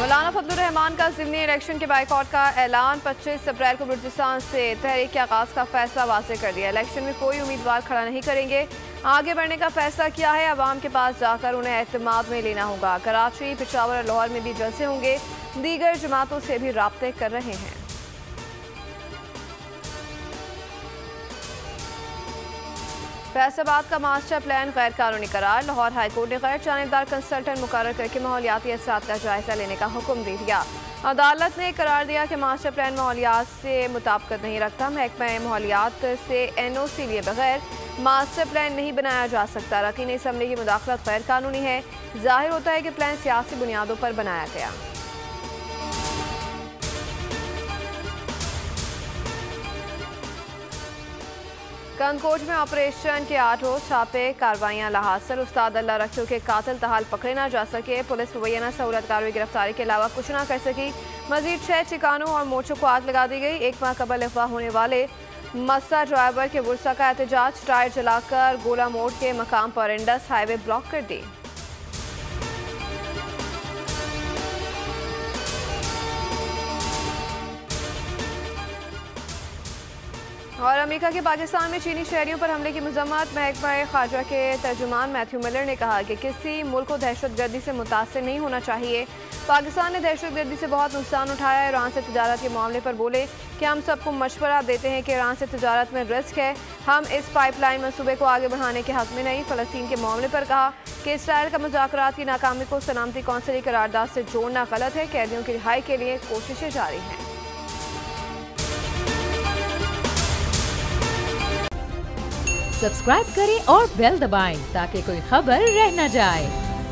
मौलाना फजलुर रहमान का ज़िमनी इलेक्शन के बाइकआउट का ऐलान। 25 अप्रैल को बलूचिस्तान से तहरीक के आगाज़ का फैसला वाज़ेह कर दिया। इलेक्शन में कोई उम्मीदवार खड़ा नहीं करेंगे। आगे बढ़ने का फैसला किया है। अवाम के पास जाकर उन्हें एतमाद में लेना होगा। कराची, पेशावर और लाहौर में भी जलसे होंगे। दीगर जमातों से भी राब्ते कर रहे हैं। फैसलाबाद का मास्टर प्लान गैर कानूनी करार। लाहौर हाईकोर्ट ने गैर जानिबदार कंसल्टेंट मुकर्रर करके माहौलियाती असरात का जायजा लेने का हुक्म दे दिया। अदालत ने करार दिया कि मास्टर प्लान माहौलियात से मुताबिकत नहीं रखता। महकमा माहौलियात से NOC लिए बगैर मास्टर प्लान नहीं बनाया जा सकता। रकीन असम्बली की मुदाखलत गैर कानूनी है। जाहिर होता है कि प्लान सियासी बुनियादों पर बनाया गया। कंदकोट में ऑपरेशन के 8 रोज छापे, कार्रवाइयां लाहासिल। उस्ताद अल्लाह रखियो के कातिल तहाल पकड़े ना जा सके। पुलिस मुबैना सहूलतकारों की गिरफ्तारी के अलावा कुछ ना कर सकी। मजीद 6 ठिकानों और मोर्चों को आग लगा दी गई। एक माह कबल अगवा होने वाले मस्सा ड्राइवर के गुस्सा का एहतजाज। टायर जलाकर गोला मोड़ के मकाम पर इंडस हाईवे ब्लॉक कर दी। और अमेरिका के पाकिस्तान में चीनी शहरियों पर हमले की मजम्मत। महकमा खारजा के तर्जुमान मैथ्यू मिलर ने कहा कि किसी मुल्क को दहशतगर्दी से मुतासिर नहीं होना चाहिए। पाकिस्तान ने दहशतगर्दी से बहुत नुकसान उठाया। ईरान से तिजारत के मामले पर बोले कि हम सबको मशवरा देते हैं कि ईरान से तिजारत में रिस्क है। हम इस पाइपलाइन मंसूबे को आगे बढ़ाने के हक में नहीं। फ़लस्तीन के मामले पर कहा कि इसराइल का मुज़ाकरात की नाकामी को सलामती कौंसिल की करारदाद से जोड़ना गलत है। कैदियों की रिहाई के लिए कोशिशें जारी हैं। सब्सक्राइब करें और बेल दबाएं ताकि कोई खबर रह न जाए।